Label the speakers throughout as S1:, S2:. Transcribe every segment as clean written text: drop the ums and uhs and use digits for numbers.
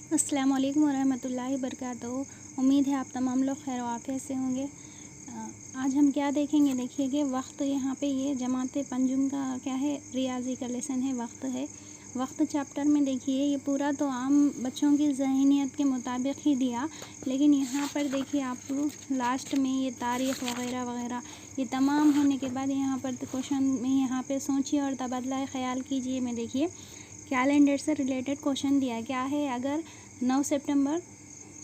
S1: अस्सलाम वालेकुम वरहमतुल्लाहि वबरकातुहू। उम्मीद है आप तमाम लोग खैर आफियत से होंगे। आज हम क्या देखेंगे, देखिए कि वक्त यहाँ पे ये जमात पंजुम का क्या है, रियाजी का लेसन है, वक्त है। वक्त चैप्टर में देखिए ये पूरा तो आम बच्चों की ज़हनियत के मुताबिक ही दिया, लेकिन यहाँ पर देखिए आप लास्ट में ये तारीख़ वग़ैरह वग़ैरह ये तमाम होने के बाद यहाँ पर क्वेश्चन में यहाँ पे सोचिए और तबादला ख़याल कीजिए में देखिए कैलेंडर से रिलेटेड क्वेश्चन दिया क्या है। अगर 9 सितंबर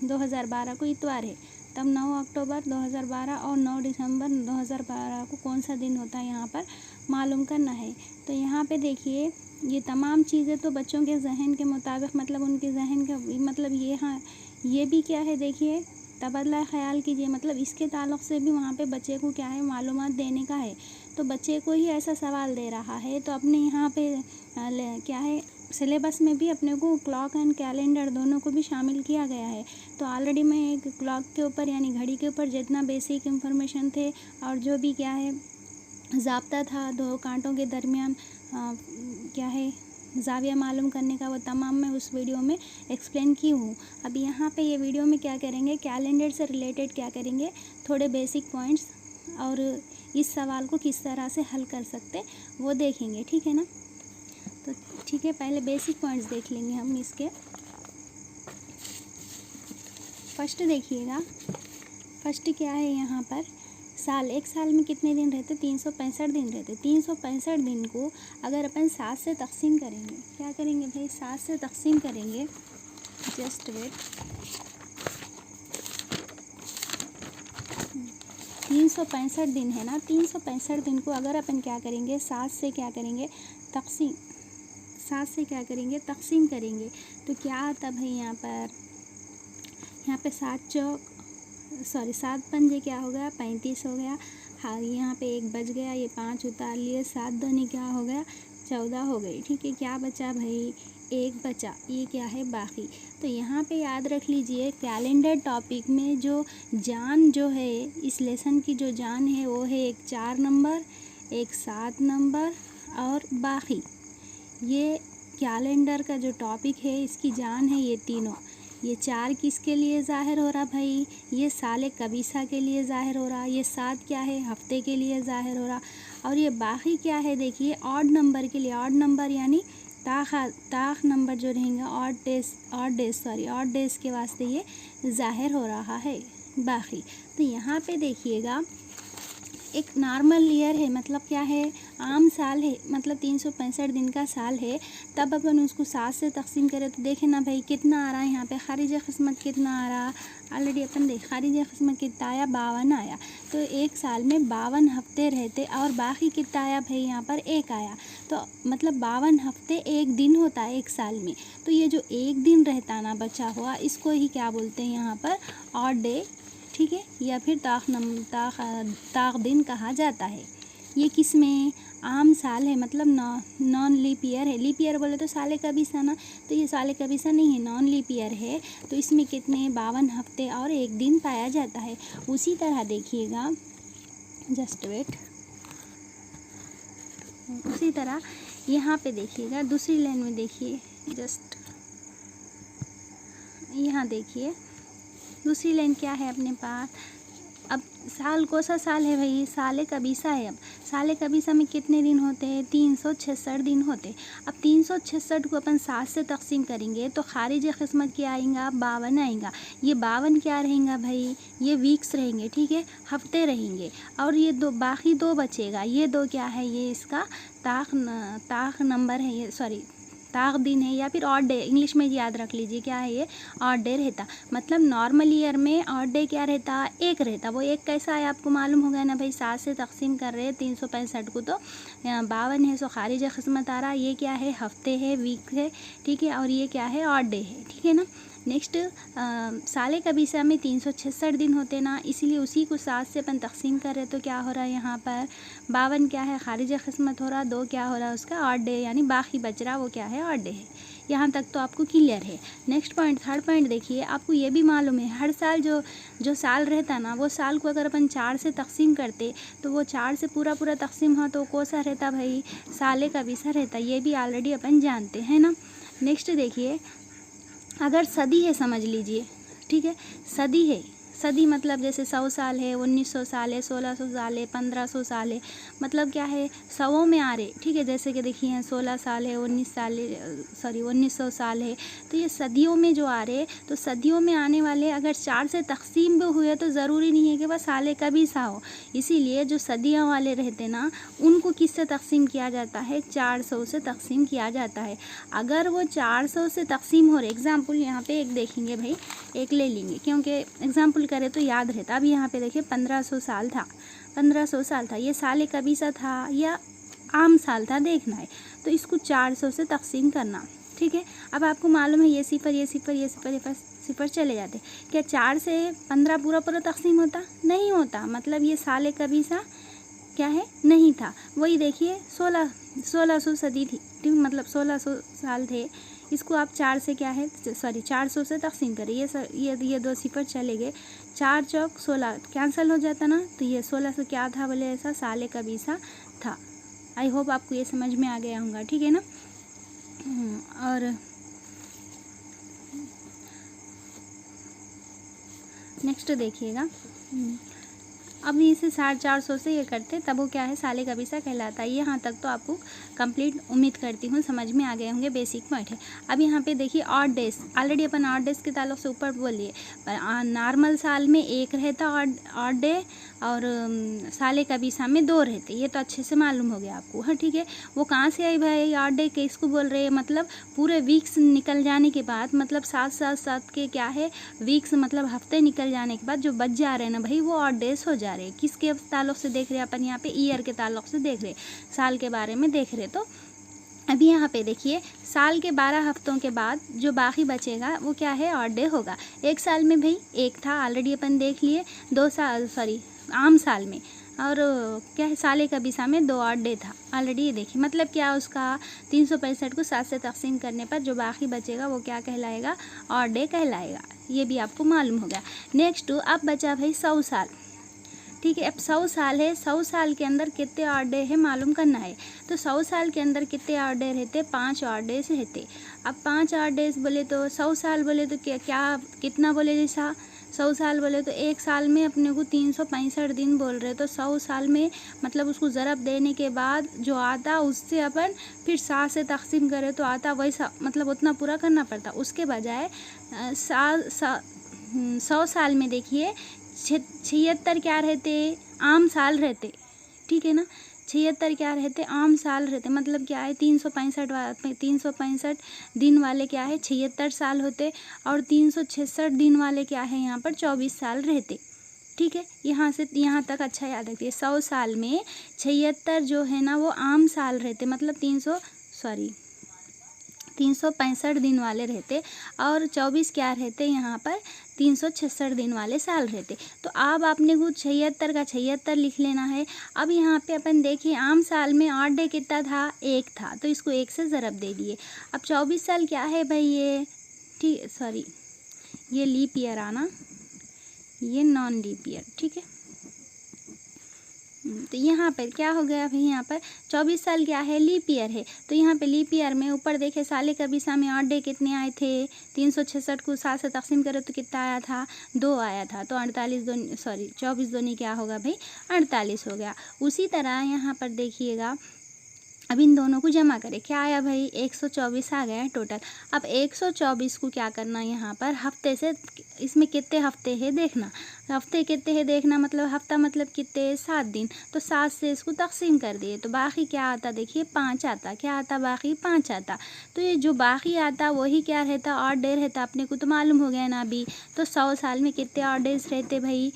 S1: 2012 को इतवार है, तब 9 अक्टूबर 2012 और 9 दिसंबर 2012 को कौन सा दिन होता है यहाँ पर मालूम करना है। तो यहाँ पे देखिए ये तमाम चीज़ें तो बच्चों के जहन के मुताबिक, मतलब उनके जहन का मतलब ये, हाँ ये भी क्या है देखिए तबादला ख़याल कीजिए, मतलब इसके ताल्लुक़ से भी वहाँ पे बच्चे को क्या है मालूमात देने का है। तो बच्चे को ही ऐसा सवाल दे रहा है, तो अपने यहाँ पे क्या है सिलेबस में भी अपने को क्लॉक एंड कैलेंडर दोनों को भी शामिल किया गया है। तो ऑलरेडी मैं एक क्लॉक के ऊपर यानी घड़ी के ऊपर जितना बेसिक इंफॉर्मेशन थे और जो भी क्या है ज़ाब्ता था दो कांटों के दरमियान क्या है ज़ाविया मालूम करने का, वो तमाम मैं उस वीडियो में एक्सप्लेन की हूँ। अब यहाँ पे ये वीडियो में क्या करेंगे, कैलेंडर से रिलेटेड क्या करेंगे, थोड़े बेसिक पॉइंट्स और इस सवाल को किस तरह से हल कर सकते वो देखेंगे, ठीक है ना। तो ठीक है, पहले बेसिक पॉइंट्स देख लेंगे हम इसके। फर्स्ट देखिएगा, फर्स्ट क्या है यहाँ पर साल, एक साल में कितने दिन रहते, 365 दिन रहते। 365 दिन को अगर अपन 7 से तकसीम करेंगे, क्या करेंगे भाई 7 से तकसीम करेंगे, जस्ट वेट, 365 दिन है ना, 365 दिन को अगर अपन क्या करेंगे 7 से क्या करेंगे तकसीम, 7 से क्या करेंगे तकसीम करेंगे, तो क्या आता भाई यहाँ पे 7 पंजे क्या हो गया 35 हो गया। हाँ यहाँ पे 1 बच गया, ये 5 उतार लिए, 7 दूनी क्या हो गया 14 हो गई, ठीक है। क्या बचा भाई 1 बचा, ये क्या है बाकी। तो यहाँ पे याद रख लीजिए कैलेंडर टॉपिक में जो जान जो है इस लेसन की जो जान है वो है एक 4 नंबर, एक 7 नंबर और बाकी। ये कैलेंडर का जो टॉपिक है इसकी जान है ये तीनों। ये 4 किसके लिए ज़ाहिर हो रहा भाई, ये साले कबीसा के लिए ज़ाहिर हो रहा, ये 7 क्या है हफ्ते के लिए ज़ाहिर हो रहा, और ये बाकी क्या है देखिए ऑड नंबर के लिए, ऑड नंबर यानी ताख नंबर जो रहेंगे ऑड डेज के वास्ते ये ज़ाहिर हो रहा है बाकी। तो यहाँ पे देखिएगा एक नॉर्मल ईयर है, मतलब क्या है आम साल है, मतलब 365 दिन का साल है, तब अपन उसको 7 से तकसीम करें तो देखें ना भाई कितना आ रहा है। यहाँ पे खारिज किस्मत कितना आ रहा, ऑलरेडी अपन देख खारिज किस्मत कितना आया 52 आया। तो एक साल में 52 हफ्ते रहते और बाकी कितना आया भाई यहाँ पर 1 आया, तो मतलब 52 हफ्ते 1 दिन होता है एक साल में। तो ये जो 1 दिन रहता ना बचा हुआ इसको ही क्या बोलते हैं यहाँ पर ऑड डे, ठीक है, या फिर ताक दिन कहा जाता है। ये किस में आम साल है, मतलब नॉन लीप ईयर है। लीप ईयर बोले तो साले कबीसा ना, तो ये साले कबीसा नहीं है, नॉन लीप ईयर है। तो इसमें कितने 52 हफ्ते और 1 दिन पाया जाता है। उसी तरह देखिएगा, जस्ट वेट, उसी तरह यहाँ पे देखिएगा दूसरी लाइन में देखिए, जस्ट यहाँ देखिए दूसरी लाइन क्या है अपने पास। अब साल कौन सा साल है भाई, साले कबीसा है। अब साले कबीसा में कितने दिन होते हैं 366 दिन होते। अब 366 को अपन 7 से तकसीम करेंगे तो खारिज किस्मत क्या आएगा 52 आएगा। ये 52 क्या रहेगा भाई, ये वीक्स रहेंगे, ठीक है, हफ्ते रहेंगे। और ये बाकी 2 बचेगा, ये 2 क्या है, ये इसका ताक नंबर है, ये सॉरी ताक दिन है या फिर ऑड डे, इंग्लिश में याद रख लीजिए क्या है ये ऑड डे रहता। मतलब नॉर्मल ईयर में ऑड डे क्या रहता 1 रहता। वो 1 कैसा है आपको मालूम हो गया ना भाई, 7 से तकसीम कर रहे हैं 365 को, तो 52 है, सो खारिज किस्मत आ रहा। ये क्या है हफ्ते है, वीक है, ठीक है, और ये क्या है ऑड डे है, ठीक है ना। नेक्स्ट साले कबीसा में 366 दिन होते ना, इसीलिए उसी को 7 से अपन तकसीम कर रहे तो क्या हो रहा है यहाँ पर 52 क्या है खारिज किस्मत हो रहा, 2 क्या हो रहा है उसका ऑड डे यानी बाकी बच रहा वो क्या है ऑड डे है। यहाँ तक तो आपको क्लियर है। नेक्स्ट पॉइंट, थर्ड पॉइंट देखिए, आपको ये भी मालूम है हर साल जो साल रहता ना, वो साल को अगर अपन 4 से तकसीम करते तो वो 4 से पूरा तकसीम हो तो कौन सा रहता भाई, साले कबीसा रहता। ये भी ऑलरेडी अपन जानते हैं ना। नेक्स्ट देखिए अगर सदी है समझ लीजिए, ठीक है, सदी है, सदी मतलब जैसे 100 साल है, 1900 साल है, 1600 साल है, 1500 साल है, मतलब क्या है, सौों में आ रहे, ठीक है। जैसे कि देखिए 16 साल है, 1900 साल है, तो ये सदियों में जो आ रहे, तो सदियों में आने वाले अगर 4 से तकसीम भी हुए तो ज़रूरी नहीं है कि बस साले कभी सा हो। इसीलिए जो सदियों वाले रहते ना, उनको किससे तकसीम किया जाता है, 400 से तकसीम किया जाता है। अगर वो 400 से तकसीम हो रहे, एग्जाम्पल यहाँ पे एक देखेंगे भाई, एक ले लेंगे क्योंकि एग्जाम्पल करें तो याद रहता। अब यहाँ पे देखिए 1500 साल था, 1500 साल था, ये साले कभी सा था या आम साल था देखना है, तो इसको 400 से तकसीम करना, ठीक है। अब आपको मालूम है ये सिफर ये सिफर ये सिफर ये सिफर चले जाते, क्या 4 से 15 पूरा पूरा तकसीम होता, नहीं होता, मतलब ये साले कभी सा क्या है, नहीं था। वही देखिए 1600 सदी थी, ठीक, मतलब 1600 साल थे, इसको आप 4 से क्या है, सॉरी 400 से तकसीम करें, ये 2 सिफर चले गए, 4 चौक 16 कैंसिल हो जाता ना, तो ये 1600 क्या था बोले, ऐसा साले कभी सा था। आई होप आपको ये समझ में आ गया होगा, ठीक है ना। और नेक्स्ट देखिएगा, अब इसे 450 से ये करते तब वो क्या है, साले कभी सा कहलाता है। यहाँ तक तो आपको कंप्लीट उम्मीद करती हूँ समझ में आ गए होंगे, बेसिक पॉइंट है। अब यहाँ पे देखिए ऑड डेज, ऑलरेडी अपन ऑड डेज के ताल्लुक से ऊपर बोलिए, पर नॉर्मल साल में 1 रहता ऑड डे, और साले कभी सा में 2 रहते, ये तो अच्छे से मालूम हो गया आपको, हाँ ठीक है। वो कहाँ से आई भाई, ऑड डे के इसको बोल रहे हैं, मतलब पूरे वीक्स निकल जाने के बाद, मतलब 7 के क्या है वीक्स, मतलब हफ्ते निकल जाने के बाद जो बच जा रहे हैं ना भाई, वो ऑड डेज हो जा रहे हैं। किसके ताल्लुक से देख रहे हैं अपन यहाँ पे, ईयर के ताल्लुक से देख रहे, साल के बारे में देख रहे। तो अभी यहाँ पे देखिए साल के 12 हफ्तों के बाद जो बाकी बचेगा वो क्या है, ऑड डे होगा। एक साल में भाई 1 था, ऑलरेडी अपन देख लिए, 2 साल सॉरी आम साल में, और क्या है साले कभी सा में 2 ऑड डे था, ऑलरेडी ये देखिए। मतलब क्या उसका 365 को 7 से तकसीम करने पर जो बाकी बचेगा वो क्या कहलाएगा, ऑड डे कहलाएगा, ये भी आपको मालूम हो गया। नेक्स्ट अब बचा भाई 100 साल, ठीक है। अब 100 साल है, 100 साल के अंदर कितने ऑड डे है मालूम करना है। तो 100 साल के अंदर कितने ऑड डे रहते, 5 ऑड डेज रहते। अब 5 ऑड डेज बोले तो 100 साल बोले तो क्या कितना बोले, जैसा 100 साल बोले तो एक साल में अपने को 365 दिन बोल रहे, तो 100 साल में मतलब उसको ज़रब देने के बाद जो आता उससे अपन फिर 7 से तकसीम करें तो आता वैसा, मतलब उतना पूरा करना पड़ता। उसके बजाय 100 साल में देखिए 76 क्या रहते, आम साल रहते, ठीक है ना। 76 क्या रहते, आम साल रहते, मतलब क्या है 365 दिन वाले क्या है 76 साल होते, और 366 दिन वाले क्या है यहाँ पर 24 साल रहते, ठीक है। यहाँ से यहाँ तक अच्छा याद रखिए। 100 साल में 76 जो है ना वो आम साल रहते, मतलब 365 दिन वाले रहते, और 24 क्या रहते यहाँ पर 366 दिन वाले साल रहते। तो अब आपने को 76 का 76 लिख लेना है। अब यहाँ पे अपन देखिए आम साल में ऑड डे कितना था, 1 था, तो इसको 1 से ज़रब दे दिए। अब 24 साल क्या है भाई, ये ठीक सॉरी ये लीप ईयर आना, ये नॉन लीप ईयर, ठीक है। तो यहाँ पर क्या हो गया भाई, यहाँ पर 24 साल क्या है, लीप ईयर है। तो यहाँ पे लीप ईयर में ऊपर देखे साले कभी सा में ऑड डे कितने आए थे, 366 को 7 से तकसीम करो तो कितना आया था, 2 आया था। तो 24 दूनी क्या होगा भाई, 48 हो गया। उसी तरह यहाँ पर देखिएगा, अब इन दोनों को जमा करें, क्या आया भाई 124 आ गया टोटल। अब 124 को क्या करना यहाँ पर हफ्ते से, इसमें कितने हफ्ते हैं देखना, हफ्ते कितने हैं देखना, मतलब हफ्ता मतलब कितने 7 दिन, तो 7 से इसको तकसीम कर दिए तो बाकी क्या आता, देखिए 5 आता, क्या आता बाकी 5 आता। तो ये जो बाकी आता वही क्या रहता, ऑड डे रहता, अपने को तो मालूम हो गया ना अभी। तो 100 साल में कितने ऑड डेज रहते भाई,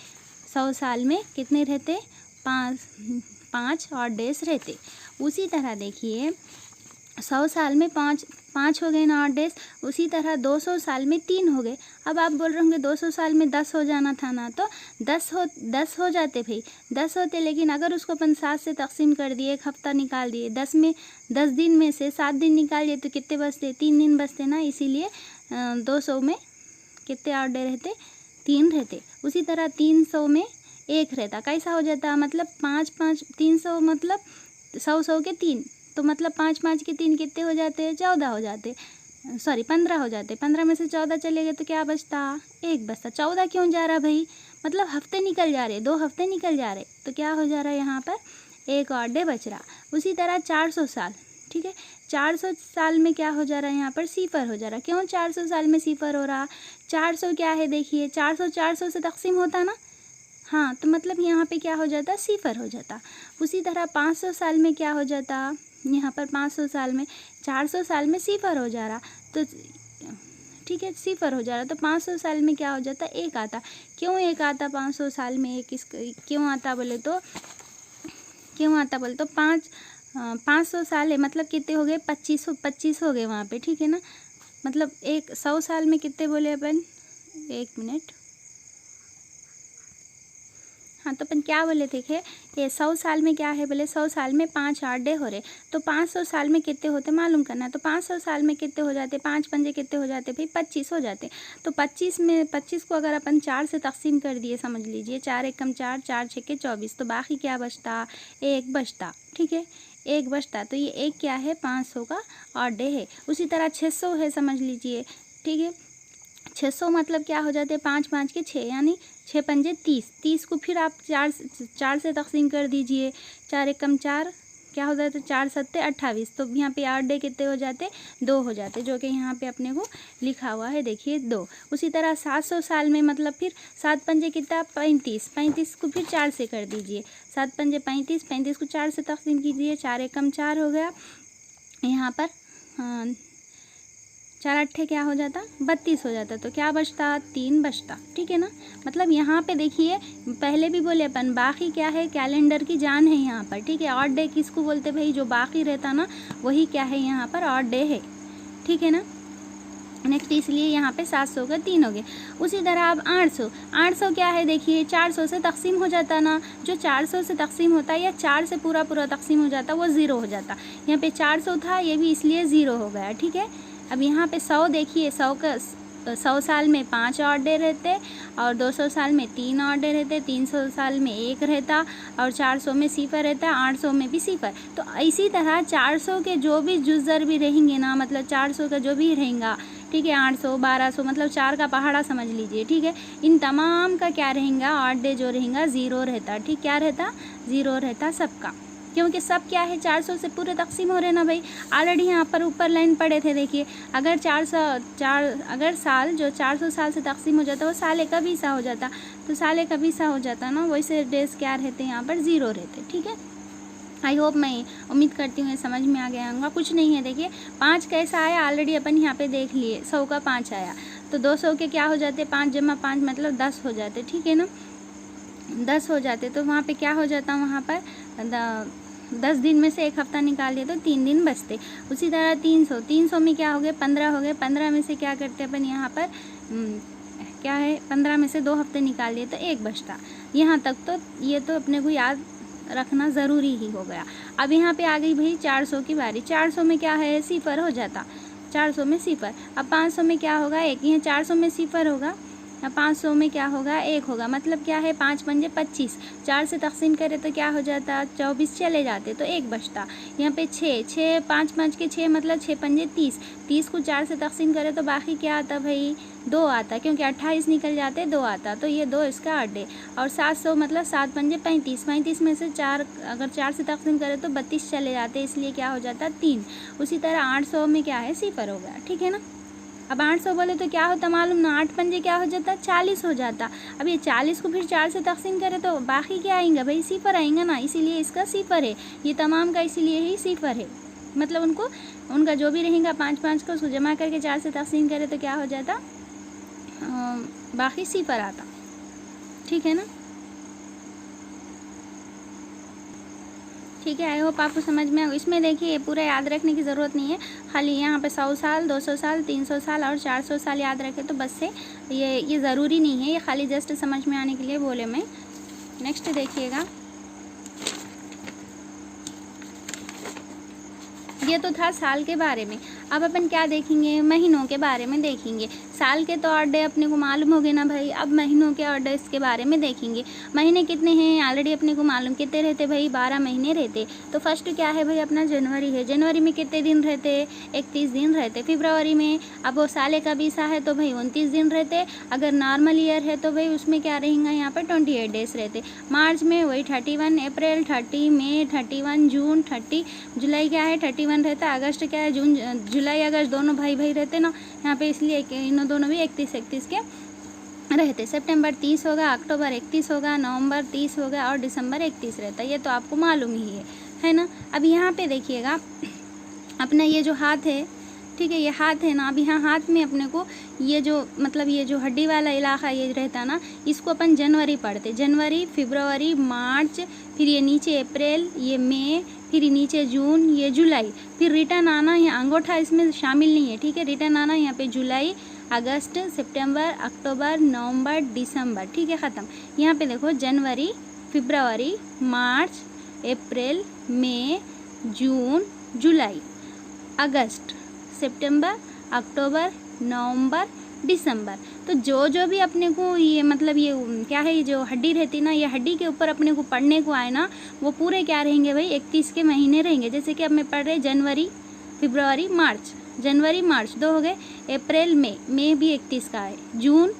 S1: 100 साल में कितने रहते, 5 ऑड डेज रहते। उसी तरह देखिए 100 साल में 5 हो गए ना ऑड डेज, उसी तरह 200 साल में 3 हो गए। अब आप बोल रहे होंगे 200 साल में 10 हो जाना था ना, तो 10 हो जाते भाई, 10 होते, लेकिन अगर उसको अपन 7 से तकसीम कर दिए, एक हफ्ता निकाल दिए, 10 दिन में से 7 दिन निकाल दिए तो कितने बचते, 3 दिन बचते ना, इसीलिए 200 में कितने ऑड डे रहते, 3 रहते। उसी तरह 300 में 1 रहता, कैसा हो जाता, मतलब 5 300 मतलब 100 के 3, तो मतलब 5 के 3 कितने हो जाते हैं, 14 हो जाते। सॉरी 15 हो जाते, 15 में से 14 चले गए तो क्या बचता, 1 बचता। 14 क्यों जा रहा भाई, मतलब हफ्ते निकल जा रहे, 2 हफ्ते निकल जा रहे, तो क्या हो जा रहा है यहाँ पर, 1 और डे बच रहा। उसी तरह 400 साल, ठीक है, 400 साल में क्या हो जा रहा है यहाँ पर, सिफर हो जा रहा। क्यों 400 साल में सिफर हो रहा, 400 क्या है देखिए, 400 400 से तकसीम होता ना, हाँ, तो मतलब यहाँ पे क्या हो जाता, सिफर हो जाता। उसी तरह 500 साल में क्या हो जाता, यहाँ पर 500 साल में, 400 साल में सिफर हो जा रहा, तो ठीक है सिफर हो जा रहा, तो 500 साल में क्या हो जाता, 1 आता। क्यों 1 आता 500 साल में, 1 क्यों आता बोले तो, क्यों आता बोले तो 500 साल है, मतलब कितने हो गए, 25 हो गए वहाँ पे, ठीक है ना, मतलब 100 साल में कितने बोले अपन, 1 मिनट, हाँ, तो अपन क्या बोले थे ये 100 साल में क्या है बोले, 100 साल में 5 8 डे हो रहे, तो 500 साल में कितने होते मालूम करना है। तो 500 साल में कितने हो जाते, 5 पंजे कितने हो जाते भाई, 25 हो जाते। तो 25 को अगर अपन 4 से तकसीम कर दिए, समझ लीजिए 4 एकम 4, 4 छक्के 24, तो बाकी क्या बचता, 1 बचता, ठीक है, 1 बचता। तो ये 1 क्या है, 500 का और डे है। उसी तरह 600 है, समझ लीजिए, ठीक है, 600 मतलब क्या हो जाते, 5 5 के 6, यानी 6 पंजे 30, 30 को फिर आप 4 से तकसीम कर दीजिए, 4 एकम 4, क्या हो जाता है, 4 सत्ते 28, तो यहाँ पे 8 डे कितने हो जाते, 2 हो जाते, जो कि यहाँ पे अपने को लिखा हुआ है देखिए 2। उसी तरह 700 साल में मतलब फिर 7 पंजे कितना, 35, 35 को फिर 4 से कर दीजिए, 7 पंजे 35, 35 को 4 से तकसीम कीजिए, 4 एकम 4 हो गया, यहाँ पर 4 अट्ठे क्या हो जाता, 32 हो जाता, तो क्या बचता, 3 बचता, ठीक है ना। मतलब यहाँ पे देखिए पहले भी बोले अपन, बाकी क्या है, कैलेंडर की जान है यहाँ पर, ठीक है। ऑड डे किसको बोलते भाई, जो बाकी रहता ना वही क्या है यहाँ पर ऑड डे है, ठीक है ना। नेक्स्ट इसलिए यहाँ पे 700 का 3 हो गए। उसी तरह अब 800 क्या है देखिए, 400 से तकसीम हो जाता ना, जो 400 से तकसीम होता है या 4 से पूरा तकसीम हो जाता वो 0 हो जाता। यहाँ पे 400 था, ये भी इसलिए 0 हो गया, ठीक है। अब यहाँ पे 100 देखिए, 100 साल में 5 ऑड डे रहते और 200 साल में 3 ऑड डे रहते, 300 साल में 1 रहता और 400 में सिफर रहता, 800 में भी सिफर। तो इसी तरह 400 के जो भी जुज़र भी रहेंगे ना, मतलब 400 का जो भी रहेगा, ठीक है, 800 1200 मतलब 4 का पहाड़ा समझ लीजिए, ठीक है। इन तमाम का क्या रहेगा, ऑड डे जो रहेगा 0 रहता, ठीक, क्या रहता, 0 रहता सबका, क्योंकि सब क्या है 400 से पूरे तकसीम हो रहे ना भाई। ऑलरेडी यहाँ पर ऊपर लाइन पढ़े थे देखिए, अगर अगर साल जो 400 साल से तकसीम हो जाता वो साल का भी सा हो जाता, तो साल का भी सा हो जाता ना, वैसे डेज क्या रहते यहाँ पर 0 रहते, ठीक है। आई होप, मैं उम्मीद करती हूँ समझ में आ गया होगा। कुछ नहीं है देखिए, 5 कैसा आया ऑलरेडी अपन यहाँ पे देख लिए, 100 का 5 आया, तो 200 के क्या हो जाते, 5 जमा 5 मतलब 10 हो जाते, ठीक है ना, 10 हो जाते। तो वहाँ पे क्या हो जाता, वहाँ पर 10 दिन में से 1 हफ्ता निकाल दिया तो 3 दिन बचते। उसी तरह 300 में क्या हो गए, 15 हो गए, 15 में से क्या करते अपन यहाँ पर क्या है, 15 में से 2 हफ्ते निकाल दिए तो 1 बचता। यहाँ तक तो ये तो अपने को याद रखना ज़रूरी ही हो गया। अब यहाँ पे आ गई भाई 400 की बारी। 400 में क्या है, सिफर हो जाता, 400 में सिफर। अब 500 में क्या होगा, 1, यहाँ 400 में सिफर होगा, 500 में क्या होगा, 1 होगा, मतलब क्या है 5 पंजे 25, 4 से तकसीम करे तो क्या हो जाता, 24 चले जाते तो 1 बचता। यहाँ पे 6 5 5 के 6 मतलब 6 पंजे 30 को 4 से तकसीम करे तो बाकी क्या आता भाई, 2 आता, क्योंकि 28 निकल जाते 2 आता, तो ये 2 इसका ऑड डे। और 700 मतलब 7 पंजे 35 में से 4 अगर 4 से तकसीम करे तो 32 चले जाते, इसलिए क्या हो जाता 3। उसी तरह 800 में क्या है, सिफर हो गया, ठीक है ना। अब 800 बोले तो क्या होता मालूम ना, 8 पंजे क्या हो जाता, 40 हो जाता। अब ये 40 को फिर 4 से तकसीम करे तो बाकी क्या आएंगे भाई, सिफर आएंगे ना, इसीलिए इसका सिफर है, ये तमाम का इसीलिए ही सिफर है। मतलब उनका जो भी रहेगा 5 5 का उसको जमा करके 4 से तकसीम करे तो क्या हो जाता, बाकी सिफर आता, ठीक है ना। ठीक है, आई होप आपको समझ में। इसमें देखिए पूरा याद रखने की ज़रूरत नहीं है, खाली यहाँ पे 100 साल 200 साल 300 साल और 400 साल याद रखे तो बस से, ये ज़रूरी नहीं है, ये खाली जस्ट समझ में आने के लिए बोले मैं। नेक्स्ट देखिएगा, ये तो था साल के बारे में। अब अपन क्या देखेंगे, महीनों के बारे में देखेंगे। साल के तो 8 डे अपने को मालूम हो गए ना भाई, अब महीनों के 8 डेज के बारे में देखेंगे। महीने कितने हैं ऑलरेडी अपने को मालूम, कितने रहते भाई, 12 महीने रहते। तो फर्स्ट क्या है भाई अपना जनवरी है। जनवरी में कितने दिन रहते, 31 दिन रहते। फरवरी में, अब वो साले का बीसा है तो भाई 29 दिन रहते। अगर नॉर्मल ईयर है तो भाई उसमें क्या रहेगा यहाँ पर 28 डेज रहते। मार्च में वही 31, अप्रैल 30, मई 31, जून 30, जुलाई क्या है 31 रहता। अगस्त क्या है, जून जुलाई अगस्त दोनों भाई भाई रहते ना यहाँ पे, इसलिए इन दोनों भी 31 के रहते। सितंबर 30 होगा, अक्टूबर 31 होगा, नवंबर 30 होगा और दिसंबर 31 रहता है। ये तो आपको मालूम ही है ना। अब यहाँ पे देखिएगा अपना ये जो हाथ है, ठीक है, ये हाथ है ना। अब यहाँ हाथ में अपने को ये जो मतलब ये जो हड्डी वाला इलाका ये रहता ना, इसको अपन जनवरी पढ़ते। जनवरी, फरवरी, मार्च, फिर ये नीचे अप्रैल, ये मई, फिर नीचे जून, ये जुलाई, फिर रिटर्न आना। यहाँ अंगूठा इसमें शामिल नहीं है, ठीक है। रिटर्न आना यहाँ पे जुलाई, अगस्त, सितंबर, अक्टूबर, नवंबर, दिसंबर, ठीक है, ख़त्म। यहाँ पे देखो जनवरी, फरवरी, मार्च, अप्रैल, मई, जून, जुलाई, अगस्त, सितंबर, अक्टूबर, नवंबर, दिसंबर। तो जो भी अपने को ये मतलब ये क्या है, ये जो हड्डी रहती ना, ये हड्डी के ऊपर अपने को पढ़ने को आए ना, वो पूरे क्या रहेंगे भाई 31 के महीने रहेंगे। जैसे कि अब मैं पढ़ रहे जनवरी, फरवरी, मार्च। जनवरी मार्च 2 हो गए, अप्रैल मई भी 31 का है, जून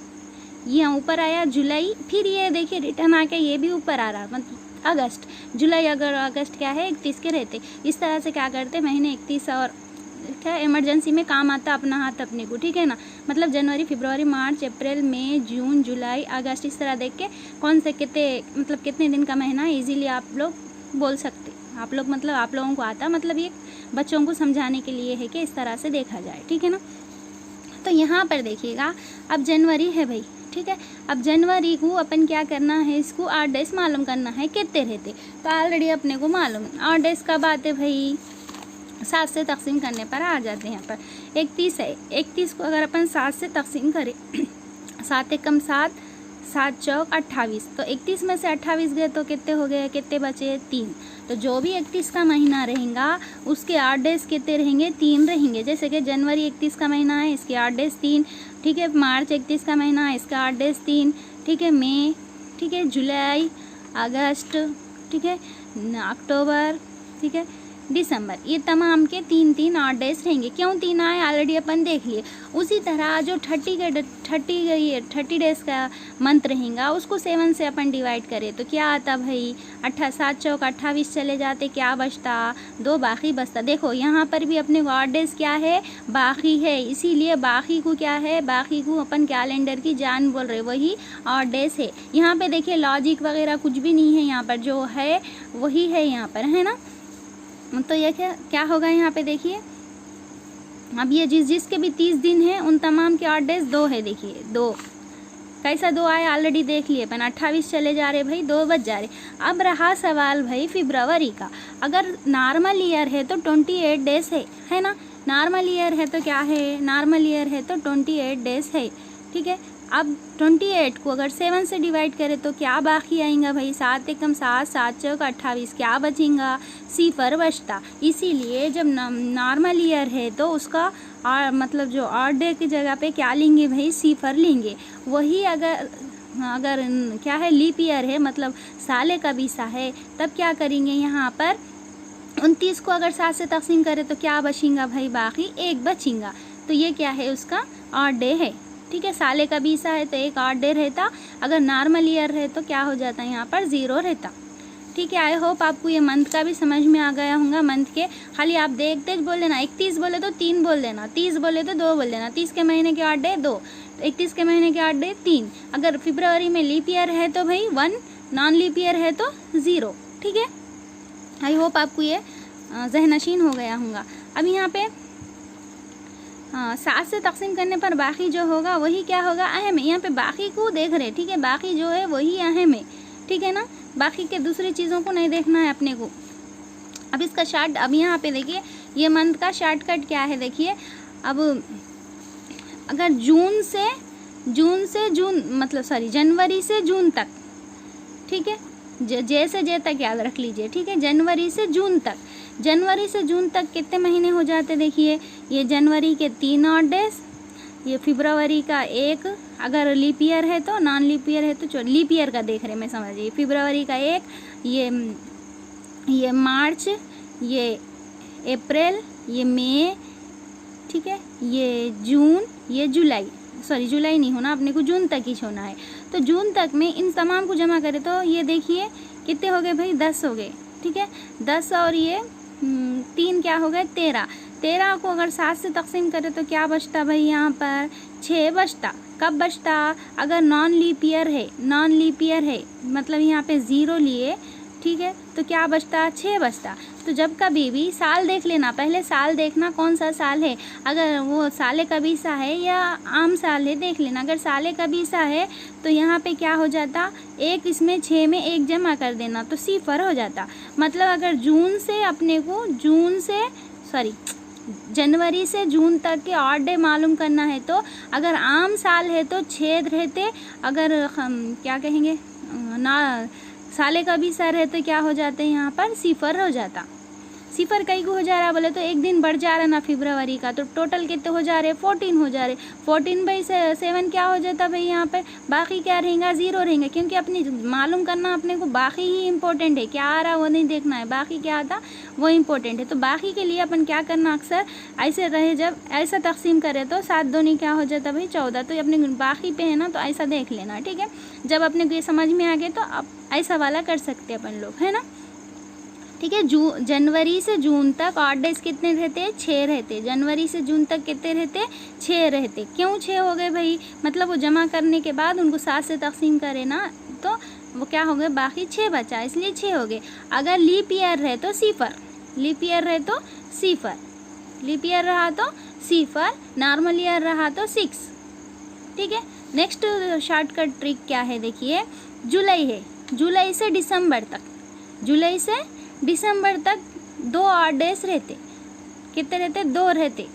S1: यहाँ ऊपर आया, जुलाई, फिर ये देखिए रिटर्न आके ये भी ऊपर आ रहा, मतलब अगस्त, जुलाई, अगस्त क्या है 31 के रहते। इस तरह से क्या करते महीने 31 और क्या इमरजेंसी में काम आता अपना हाथ अपने को, ठीक है ना। मतलब जनवरी, फरवरी, मार्च, अप्रैल, मई, जून, जुलाई, अगस्त, इस तरह देख के कौन से कितने दिन का महीना है इजीली आप लोग बोल सकते। आप लोग मतलब आप लोगों को आता, मतलब ये बच्चों को समझाने के लिए है कि इस तरह से देखा जाए, ठीक है ना। तो यहाँ पर देखिएगा अब जनवरी है भाई, ठीक है। अब जनवरी को अपन क्या करना है, इसको 8 डेज मालूम करना है कितने रहते। तो ऑलरेडी अपने को मालूम है 8 डेज कब आते भाई, 7 से तकसीम करने पर आ जाते हैं। यहाँ पर 31 है, 31 को अगर अपन 7 से तकसीम करें 7 एकम 7, 7 चौक 28, तो 31 में से 28 गए तो कितने हो गए, कितने बचे 3। तो जो भी 31 का महीना रहेगा उसके 8 डेज कितने रहेंगे, 3 रहेंगे। जैसे कि जनवरी 31 का महीना है, इसके 8 डेज 3, ठीक है। मार्च 31 का महीना है, इसका 8 डेज 3, ठीक है। मई, ठीक है। जुलाई, अगस्त, ठीक है। अक्टूबर, ठीक है। दिसंबर, ये तमाम के 3 8 डेज रहेंगे। क्यों 3 आए ऑलरेडी अपन देख लिए। उसी तरह जो 30 डेज का मंथ रहेगा उसको 7 से अपन डिवाइड करें तो क्या आता भाई 7 चौक 28 चले जाते, क्या बचता 2 बाकी बचता। देखो यहाँ पर भी अपने को 8 डेज क्या है बाकी है, इसीलिए बाकी को क्या है, बाकी को अपन कैलेंडर की जान बोल रहे, वही 8 डेज है। यहाँ पे देखिए लॉजिक वगैरह कुछ भी नहीं है, यहाँ पर जो है वही है यहाँ पर, है ना। तो ये क्या होगा यहाँ पे देखिए, अब ये जिसके भी 30 दिन है उन तमाम के 8 डेज 2 है। देखिए 2 कैसा 2 आया ऑलरेडी देख लिए अपन, 28 चले जा रहे भाई, 2 बच जा रहे। अब रहा सवाल भाई फरवरी का। अगर नॉर्मल ईयर है तो 28 डेज है ना। नॉर्मल ईयर है तो क्या है, नॉर्मल ईयर है तो 28 डेज है, ठीक है। अब 28 को अगर 7 से डिवाइड करें तो क्या बाकी आएगा भाई 7 एकम 7, 7 चौक 28, क्या बचेगा 0 बचता। इसीलिए जब नॉर्मल ईयर है तो उसका मतलब जो 8 डे की जगह पे क्या लेंगे भाई 0 लेंगे। वही अगर क्या है लीप ईयर है, मतलब साले का बीसा है, तब क्या करेंगे यहाँ पर 29 को अगर 7 से तकसीम करें तो क्या बचेगा भाई बाकी 1 बचेगा। तो ये क्या है उसका 8 डे है, ठीक है। साले का बीसा है तो 1 8 डे रहता। अगर नॉर्मल ईयर है तो क्या हो जाता है यहाँ पर 0 रहता, ठीक है। आई होप आपको ये मंथ का भी समझ में आ गया होगा। मंथ के खाली आप देख बोल देना, 31 बोले तो 3 बोल देना, 30 बोले तो 2 बोल देना। 30 के महीने के 8 डे 2, 31 के महीने के 8 डे 3। अगर फरवरी में लीप ईयर है तो भाई 1, नॉन लीप ईयर है तो 0, ठीक है। आई होप आपको ये ज़हनशीन हो गया होगा। अब यहाँ पे 7 से तकसीम करने पर बाकी जो होगा वही क्या होगा अहम है। यहाँ पे बाकी को देख रहे, ठीक है, बाकी जो है वही अहम है, ठीक है ना। बाकी के दूसरी चीज़ों को नहीं देखना है अपने को। अब इसका अब यहाँ पे देखिए ये मंथ का शॉर्टकट क्या है देखिए। अब अगर जनवरी से जून तक, ठीक है, जैसे जे तक याद रख लीजिए, ठीक है। जनवरी से जून तक कितने महीने हो जाते देखिए, ये जनवरी के 3 ऑड डेज, ये फरवरी का 1, अगर लीप ईयर है तो, नॉन लीप ईयर है तो लीप ईयर का देख रहे मैं समझिए, फरवरी का 1, ये मार्च, ये अप्रैल, ये मई, ठीक है, ये जून, ये जुलाई, सॉरी जुलाई नहीं होना, अपने को जून तक ही होना है। तो जून तक में इन तमाम को जमा करें तो ये देखिए कितने हो गए भाई, 10 हो गए, ठीक है, 10 और ये 3 क्या हो गए, 13। 13 को अगर 7 से तकसीम करें तो क्या बचता भाई, यहाँ पर 6 बचता। कब बचता, अगर नॉन लीप ईयर है, नॉन लीप ईयर है मतलब यहाँ पे 0 लिए, ठीक है, तो क्या बचता, 6 बचता। तो जब कभी भी साल देख लेना, पहले साल देखना कौन सा साल है, अगर वो साले कबीसा है या आम साल है देख लेना। अगर साले कबीसा है तो यहाँ पे क्या हो जाता, 1 इसमें 6 में 1 जमा कर देना तो 0 हो जाता। मतलब अगर जून से अपने को जनवरी से जून तक के ऑड डे मालूम करना है तो अगर आम साल है तो 6 रहते, अगर क्या कहेंगे ना साले का भी सर है तो क्या हो जाते हैं, यहाँ पर 0 हो जाता। 0 कई को हो जा रहा बोले तो एक दिन बढ़ जा रहा ना फरवरी का, तो टोटल कितने हो जा रहे, 14 हो जा रहे। 14/7 क्या हो जाता भाई, यहाँ पर बाकी क्या रहेगा, 0 रहेंगे, क्योंकि अपनी मालूम करना अपने को बाकी ही इम्पोर्टेंट है, क्या आ रहा वो नहीं देखना है, बाकी क्या आता वो इम्पोर्टेंट है। तो बाकी के लिए अपन क्या करना, अक्सर ऐसे रहे, जब ऐसा तकसीम करें तो 7 दूनी क्या हो जाता भाई 14। तो अपने बाकी पे है ना तो ऐसा देख लेना, ठीक है। जब अपने को ये समझ में आ गए तो अब ऐसा वाला कर सकते हैं अपन लोग, है ना, ठीक है। जनवरी से जून तक ऑड डेज कितने रहते, 6 रहते। जनवरी से जून तक कितने रहते, 6 रहते। क्यों 6 हो गए भाई, मतलब वो जमा करने के बाद उनको 7 से तकसीम करे ना तो वो क्या हो गए, बाकी 6 बचा, इसलिए 6 हो गए। अगर लीप ईयर रहे तो 0, लीप ईयर रहे तो 0, लीप ईयर रहा तो 0, नॉर्मल ईयर रहा तो 6, ठीक है। नेक्स्ट शॉर्टकट ट्रिक क्या है देखिए, जुलाई है, जुलाई से दिसंबर तक, जुलाई से दिसंबर तक 2 ऑड डेज रहते। कितने रहते, 2 रहते।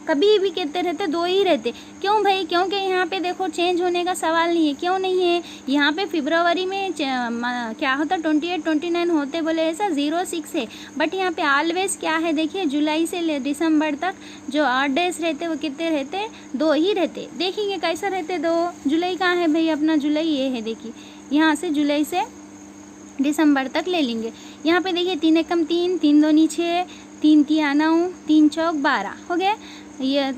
S1: कभी भी कितने रहते, 2 ही रहते। क्यों भाई, क्योंकि यहाँ पे देखो चेंज होने का सवाल नहीं है। क्यों नहीं है, यहाँ पे फरवरी में क्या होता 28, 29 होते बोले ऐसा 0, 6 है। बट यहाँ पे ऑलवेज क्या है देखिए, जुलाई से दिसंबर तक जो ऑड डेज रहते वो कितने रहते, 2 ही रहते। देखेंगे कैसा रहते 2। जुलाई कहाँ है भाई, अपना जुलाई ये है, देखिए यहाँ से जुलाई से दिसंबर तक ले लेंगे। यहाँ पे देखिए 3 एकम 3, 3 दूनी 6, 3 तिया 9, 3 चौक 12 हो गया। ये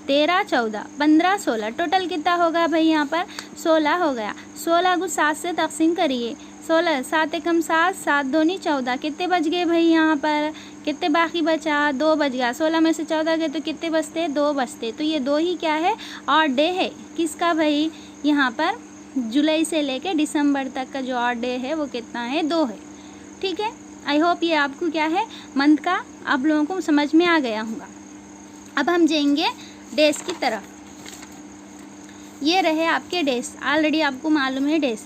S1: 13, 14, 15, 16 टोटल कितना होगा भाई, यहाँ पर 16 हो गया। 16 को 7 से तकसीम करिए, 16, 7 एकम 7, 7 दूनी 14, कितने बच गए भाई, यहाँ पर कितने बाकी बचा, 2 बच गया। 16 में से 14 गए तो कितने बचते, 2 बचते। तो ये 2 ही क्या है, ऑड डे है। किसका भाई, यहाँ पर जुलाई से लेके दिसंबर तक का जो ऑड डे है वो कितना है, 2 है, ठीक है। आई होप ये आपको क्या है, मंथ का आप लोगों को समझ में आ गया होगा। अब हम जाएंगे डेज की तरफ। ये रहे आपके डेज, ऑलरेडी आपको मालूम है डेज,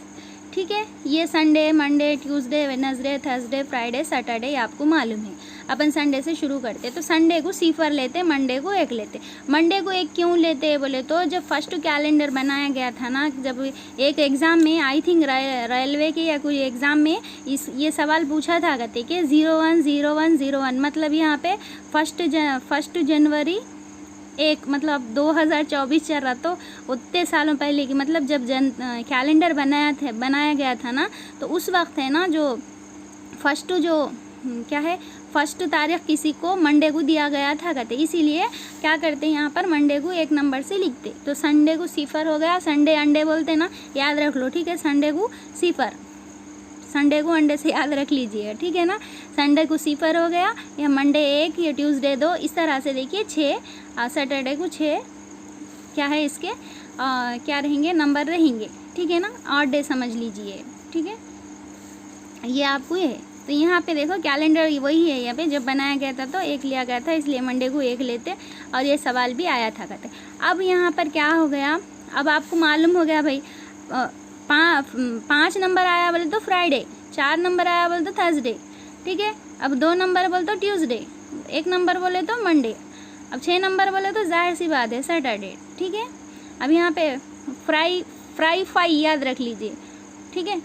S1: ठीक है। ये Sunday, Monday, Tuesday, Wednesday, Thursday, Friday, Saturday आपको मालूम है। अपन संडे से शुरू करते तो संडे को 0 लेते, मंडे को 1 लेते। मंडे को 1 क्यों लेते बोले तो जब फर्स्ट कैलेंडर बनाया गया था ना, जब एक एग्ज़ाम में आई थिंक रेलवे के या कोई एग्ज़ाम में ये सवाल पूछा था कहते कि 010101 मतलब यहाँ पे फर्स्ट जनवरी 1 मतलब 2024 चल रहा, तो उतने सालों पहले की मतलब जब कैलेंडर बनाया गया था ना, तो उस वक्त है ना जो फर्स्ट क्या है, फर्स्ट तारीख किसी को मंडे को दिया गया था कहते, इसीलिए क्या करते हैं यहाँ पर मंडे को 1 नंबर से लिखते। तो संडे को 0 हो गया, संडे अंडे बोलते ना, याद रख लो, ठीक है। संडे को 0, संडे को अंडे से याद रख लीजिए, ठीक है ना। संडे को 0 हो गया, या मंडे 1, या ट्यूसडे 2, इस तरह से देखिए 6, सैटरडे को 6 क्या है इसके क्या रहेंगे, नंबर रहेंगे, ठीक है ना। ऑड डे समझ लीजिए, ठीक है। ये आपको ये है। तो यहाँ पे देखो कैलेंडर वही है, यहाँ पे जब बनाया गया था तो 1 लिया गया था, इसलिए मंडे को 1 लेते, और ये सवाल भी आया था कहते। अब यहाँ पर क्या हो गया, अब आपको मालूम हो गया भाई 5 नंबर आया बोले तो फ्राइडे, 4 नंबर आया बोले तो थर्सडे, ठीक है। अब 2 नंबर बोले तो ट्यूसडे, 1 नंबर बोले तो मंडे, अब 6 नंबर बोले तो जाहिर सी बात है सैटरडे, ठीक है। अब यहाँ पे फ्राई याद रख लीजिए, ठीक है।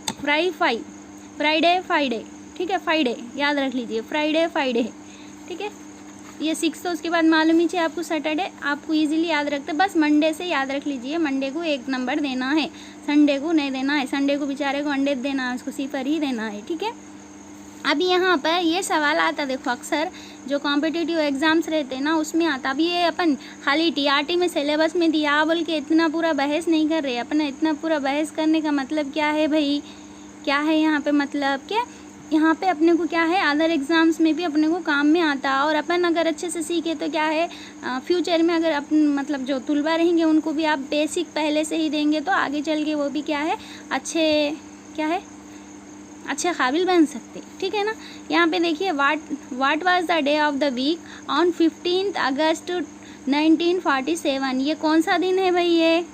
S1: फ्राइडे, ठीक है, फ्राइडे याद रख लीजिए, फ्राइडे, ठीक है। ये 6 तो उसके बाद मालूम ही चाहिए आपको, सैटरडे आपको इजीली याद रखते, बस मंडे से याद रख लीजिए, मंडे को 1 नंबर देना है, संडे को नहीं देना है, संडे को बेचारे को अंडे देना है, उसको सिफर ही देना है, ठीक है। अब यहाँ पर ये सवाल आता, देखो अक्सर जो कॉम्पिटिटिव एग्ज़ाम्स रहते हैं ना उसमें आता। अब ये अपन खाली टीआरटी में सिलेबस में दिया बोल के इतना पूरा बहस नहीं कर रहे अपन। इतना पूरा बहस करने का मतलब क्या है भाई, क्या है यहाँ पे मतलब क्या, यहाँ पे अपने को क्या है अदर एग्ज़ाम्स में भी अपने को काम में आता। और अपन अगर अच्छे से सीखे तो क्या है फ्यूचर में अगर अपन मतलब जो तुलबा रहेंगे उनको भी आप बेसिक पहले से ही देंगे तो आगे चल के वो भी क्या है अच्छे क्या है अच्छे काबिल बन सकते, ठीक है ना। यहाँ पे देखिए what was the day of the week on 15 अगस्त 1947। ये कौन सा दिन है भाई, ये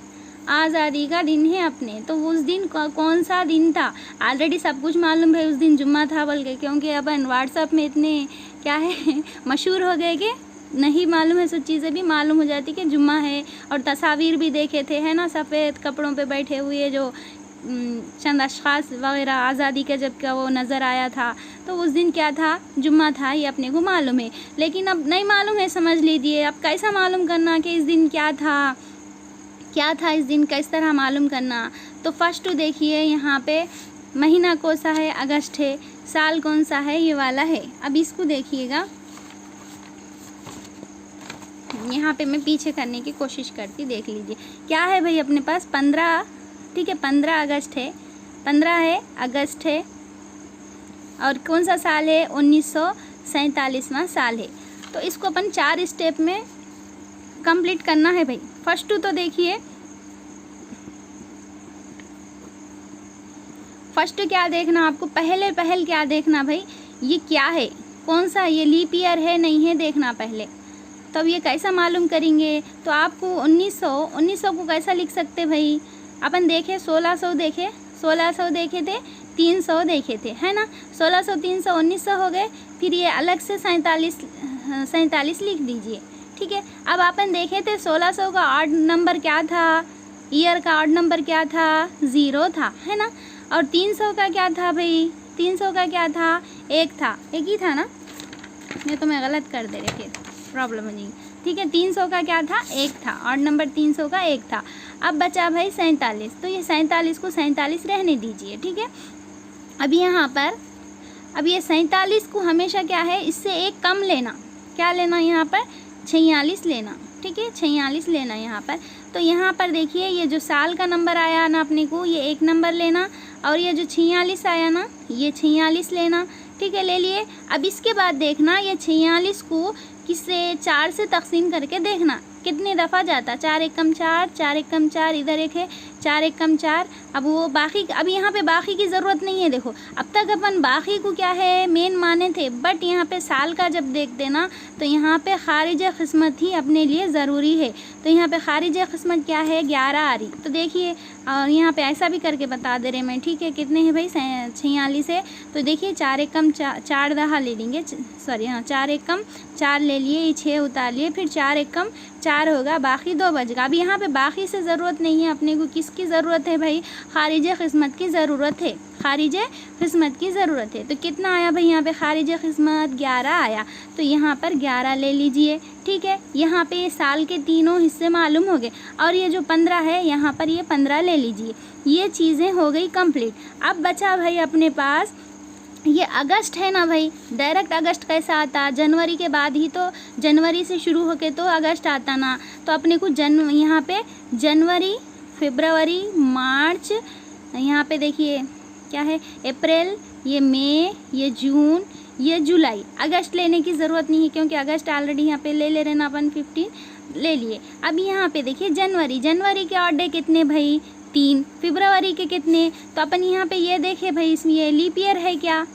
S1: आज़ादी का दिन है अपने। तो उस दिन कौन सा दिन था, ऑलरेडी सब कुछ मालूम है, उस दिन जुम्मा था बोल के, क्योंकि अपन व्हाट्सएप में इतने क्या है मशहूर हो गए कि नहीं मालूम है, सब चीज़ें भी मालूम हो जाती कि जुम्मा है। और तस्वीर भी देखे थे है ना, सफ़ेद कपड़ों पे बैठे हुए जो चंद अशख़ास वगैरह आज़ादी का जब का वो नज़र आया था, तो उस दिन क्या था, जुम्मा था, ये अपने को मालूम है। लेकिन अब नहीं मालूम है, समझ लीजिए अब कैसा मालूम करना कि इस दिन क्या था इस दिन किस तरह मालूम करना। तो फर्स्ट देखिए यहाँ पे महीना कौन सा है, अगस्त है, साल कौन सा है, ये वाला है। अब इसको देखिएगा, यहाँ पे मैं पीछे करने की कोशिश करती, देख लीजिए क्या है भाई अपने पास 15, ठीक है 15 अगस्त है, 15 है अगस्त है, और कौन सा साल है 1947वां साल है। तो इसको अपन 4 स्टेप में कंप्लीट करना है भाई। फर्स्ट तो देखिए, फर्स्ट क्या देखना आपको, पहल क्या देखना भाई, ये क्या है, कौन सा, ये लीप ईयर है नहीं है देखना पहले। तो अब ये कैसा मालूम करेंगे, तो आपको 1900 को कैसा लिख सकते भाई, अपन देखे 1600 देखे, 1600 देखे थे, 300 देखे थे है ना, 1600 300 1900 हो गए। फिर ये अलग से 47 लिख दीजिए, ठीक है। अब अपन देखे थे 1600 का ऑड नंबर क्या था, ईयर का ऑड नंबर क्या था, 0 था है ना। और 300 का क्या था भाई, 300 का क्या था, 1 था, 1 ही था ना, ये तो मैं गलत कर दे रही थी, प्रॉब्लम हो जाएगी, ठीक है। 300 का क्या था, 1 था, ऑड नंबर 300 का 1 था। अब बचा भाई 47, तो ये 47 को 47 रहने दीजिए, ठीक है। अब यहाँ पर अब ये 47 को हमेशा क्या है, इससे 1 कम लेना, क्या लेना यहाँ पर 46 लेना, ठीक है 46 लेना यहाँ पर। तो यहाँ पर देखिए ये जो साल का नंबर आया ना अपने को, ये 1 नंबर लेना, और ये जो 46 आया ना, ये 46 लेना, ठीक है ले लिए। अब इसके बाद देखना ये 46 को किससे 4 से तकसीम करके देखना कितने दफ़ा जाता, 4 एकम 4, 4 एकम 4, इधर एक है 4 एकम 4। अब वो बाकी, अब यहाँ पे बाकी की ज़रूरत नहीं है, देखो अब तक अपन बाकी को क्या है मेन माने थे, बट यहाँ पे साल का जब देख देना तो यहाँ पे खारिज क़िस्मत ही अपने लिए ज़रूरी है। तो यहाँ पे खारिज क़िस्मत क्या है 11 आ रही, तो देखिए और यहाँ पे ऐसा भी करके बता दे रहे मैं, ठीक है कितने हैं भाई 46 है। तो देखिए 4 एकम 4 दफ़ा ले लेंगे, सॉरी हाँ 4 एकम 4 ले लिए, ये 6 उतार लिए, फिर 4 एकम 4 होगा, बाकी 2 बचेगा। अब यहाँ पे बाकी से ज़रूरत नहीं है अपने को, किसकी ज़रूरत है भाई, खारिज क़िस्मत की ज़रूरत है, खारिज क़िस्मत की ज़रूरत है। तो कितना आया भाई यहाँ पे खारिज क़िस्मत 11 आया, तो यहाँ पर 11 ले लीजिए, ठीक है। यहाँ पे ये साल के तीनों हिस्से मालूम हो गए, और ये जो 15 है यहाँ पर ये 15 ले लीजिए। ये चीज़ें हो गई कंप्लीट। अब बचा भाई अपने पास ये अगस्त है ना भाई, डायरेक्ट अगस्त कैसा आता, जनवरी के बाद ही तो, जनवरी से शुरू होके तो अगस्त आता ना। तो अपने को यहाँ पे जनवरी, फरवरी, मार्च, यहाँ पे देखिए क्या है अप्रैल, ये मई, ये जून, ये जुलाई। अगस्त लेने की ज़रूरत नहीं है क्योंकि अगस्त ऑलरेडी यहाँ पे ले रहे ना अपन 15 ले लिए। अब यहाँ पे देखिए जनवरी, जनवरी के ऑड डे कितने भाई 3, फरवरी के कितने, तो अपन यहाँ पे ये देखे भाई इसमें ये लीप ईयर है क्या,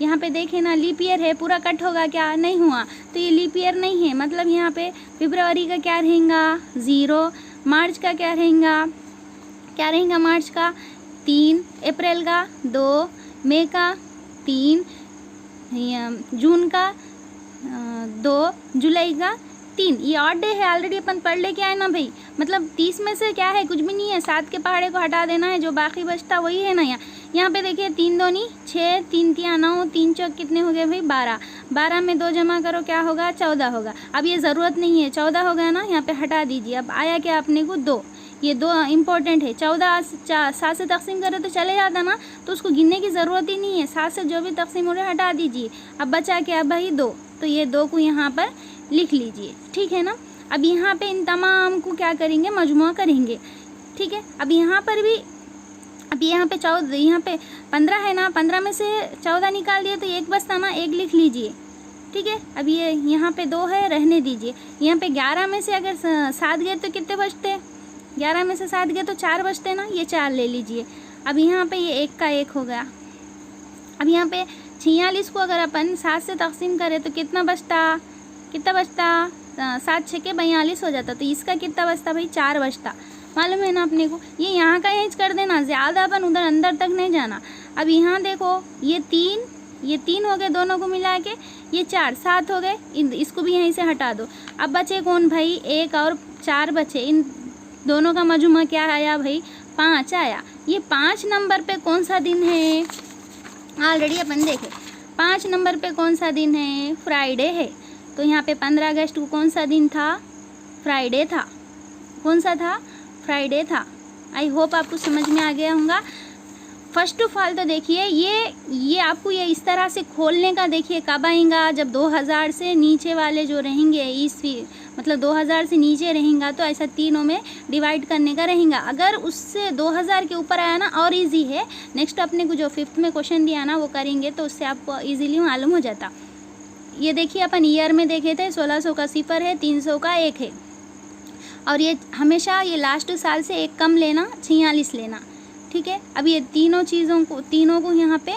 S1: यहाँ पे देखे ना लीप ईयर है, पूरा कट होगा क्या, नहीं हुआ, तो ये लीप ईयर नहीं है। मतलब यहाँ पे फरवरी का क्या रहेगा 0, मार्च का क्या रहेगा मार्च का 3, अप्रैल का 2, मई का 3, जून का 2, जुलाई का 3, ये ऑड डे है, ऑलरेडी अपन पढ़ लेके आए ना भाई। मतलब 30 में से क्या है, कुछ भी नहीं है, 7 के पहाड़े को हटा देना है, जो बाकी बचता वही है ना। यहाँ पे देखिए 3 दूनी 6, 3 तिया 9, 3 चौक कितने हो गए भाई 12, 12 में 2 जमा करो क्या होगा 14 होगा। अब ये ज़रूरत नहीं है, 14 हो गया ना, यहाँ पे हटा दीजिए। अब आया क्या अपने को 2, ये 2 इम्पोर्टेंट है। 14 7 से तकसीम करें तो चले जाता ना, तो उसको गिनने की ज़रूरत ही नहीं है। 7 से जो भी तकसीम हो रहा है हटा दीजिए। अब बचा क्या भाई 2, तो ये 2 को यहाँ पर लिख लीजिए, ठीक है ना। अब यहाँ पे इन तमाम को क्या करेंगे, मजमुआ करेंगे, ठीक है। अब यहाँ पर भी, अब यहाँ पे 14, यहाँ पे 15 है ना, 15 में से 14 निकाल दिए तो एक बचता ना, 1 लिख लीजिए, ठीक है। अब ये यहाँ पे 2 है, रहने दीजिए। यहाँ पे 11 में से अगर 7 गए तो कितने बचते, 11 में से 7 गए तो 4 बचते ना, ये 4 ले लीजिए। अब यहाँ पे ये 1 का 1 हो गया। अब यहाँ पे 46 को अगर अपन 7 से तकसीम करें तो कितना बचता, 7 6 के 42 हो जाता। तो इसका कितना बचता भाई 4 बचता, मालूम है ना अपने को। ये यहाँ का यही कर देना, ज़्यादा अपन उधर अंदर तक नहीं जाना। अब यहाँ देखो ये 3 हो गए दोनों को मिला के, ये 4 7 हो गए, इसको भी यहीं से हटा दो। अब बचे कौन भाई, 1 और 4 बचे। इन दोनों का मजमुआ क्या आया भाई 5 आया। ये 5 नंबर पे कौन सा दिन है, ऑलरेडी अपन देखे 5 नंबर पे कौन सा दिन है, फ्राइडे है। तो यहाँ पे 15 अगस्त को कौन सा दिन था, फ्राइडे था। कौन सा था, फ्राइडे था। आई होप आपको समझ में आ गया होगा। फर्स्ट ऑफ ऑल तो देखिए ये आपको ये इस तरह से खोलने का, देखिए कब आएगा, जब 2000 से नीचे वाले जो रहेंगे ईस्वी, मतलब 2000 से नीचे रहेगा तो ऐसा तीनों में डिवाइड करने का रहेगा। अगर उससे 2000 के ऊपर आया ना और इजी है, नेक्स्ट अपने को जो 5th में क्वेश्चन दिया ना वो करेंगे तो उससे आपको इजीली मालूम हो जाता। ये देखिए अपन ईयर में देखे थे, 1600 का 0 है, 300 का 1 है, और ये हमेशा ये लास्ट साल से 1 कम लेना, 46 लेना, ठीक है। अब ये तीनों को यहाँ पे,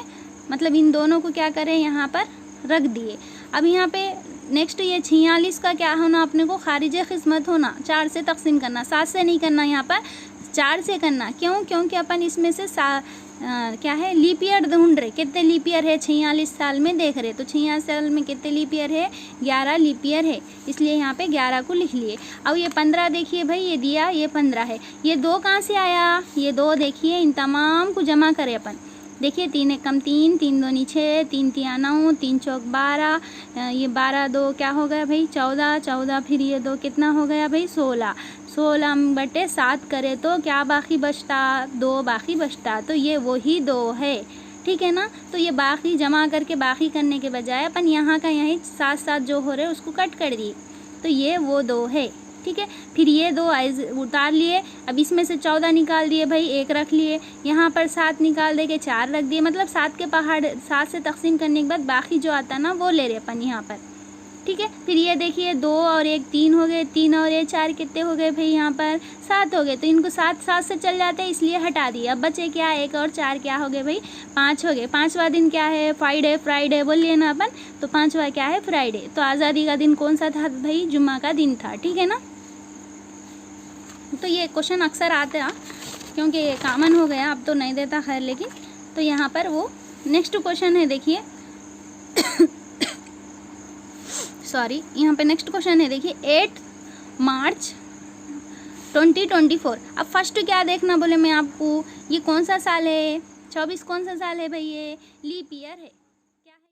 S1: मतलब इन दोनों को क्या करें यहाँ पर रख दिए। अब यहाँ पे नेक्स्ट ये 46 का क्या होना अपने को, खारिज किस्मत होना, 4 से तकसीम करना, 7 से नहीं करना, यहाँ पर 4 से करना। क्यों, क्योंकि अपन इसमें से क्या है लीप ईयर ढूंढ रहे, कितने लीप ईयर है 46 साल में देख रहे, तो 46 साल में कितने लीप ईयर है, 11 लीप ईयर है, इसलिए यहाँ पे 11 को लिख लिए। अब ये 15 देखिए भाई, ये दिया, ये 15 है। ये 2 कहाँ से आया, ये 2 देखिए, इन तमाम को जमा करें अपन। देखिए 3 1 कम 3, 3 दूनी 6, 3 तिया 9, 3 चौक 12, ये 12 2 क्या हो गया भाई 14, 14 फिर ये 2 कितना हो गया भाई 16, 16 बटे 7 करे तो क्या बाकी बचता, 2 बाकी बचता। तो ये वही 2 है, ठीक है ना। तो ये बाकी जमा करके बाकी करने के बजाय अपन यहाँ का यहीं 7 7 जो हो रहे उसको कट कर दिए, तो ये वो 2 है, ठीक है। फिर ये 2 उतार लिए। अब इसमें से 14 निकाल दिए भाई, 1 रख लिए, यहाँ पर 7 निकाल दे के 4 रख दिए। मतलब 7 के पहाड़ 7 से तकसीम करने के बाद बाकी जो आता ना वो ले रहे अपन यहाँ पर, ठीक है। फिर ये देखिए 2 और 1 3 हो गए, 3 और ये 4 कितने हो गए भाई यहाँ पर 7 हो गए। तो इनको 7 7 से चल जाते हैं, इसलिए हटा दिए। अब बचे क्या, 1 और 4 क्या हो गए भाई 5 हो गए। 5वां दिन क्या है, फ्राइडे बोलिए ना अपन, तो 5वां क्या है फ्राइडे। तो आज़ादी का दिन कौन सा था भाई, जुम्मा का दिन था, ठीक है ना। तो ये क्वेश्चन अक्सर आता है क्योंकि ये कॉमन हो गया, अब तो नहीं देता खैर, लेकिन तो यहाँ पर वो नेक्स्ट क्वेश्चन है, देखिए सॉरी, यहाँ पे नेक्स्ट क्वेश्चन है, देखिए 8 मार्च 2024। अब फर्स्ट क्या देखना बोले मैं आपको, ये कौन सा साल है, 24 कौन सा साल है भाई, ये लीप ईयर है।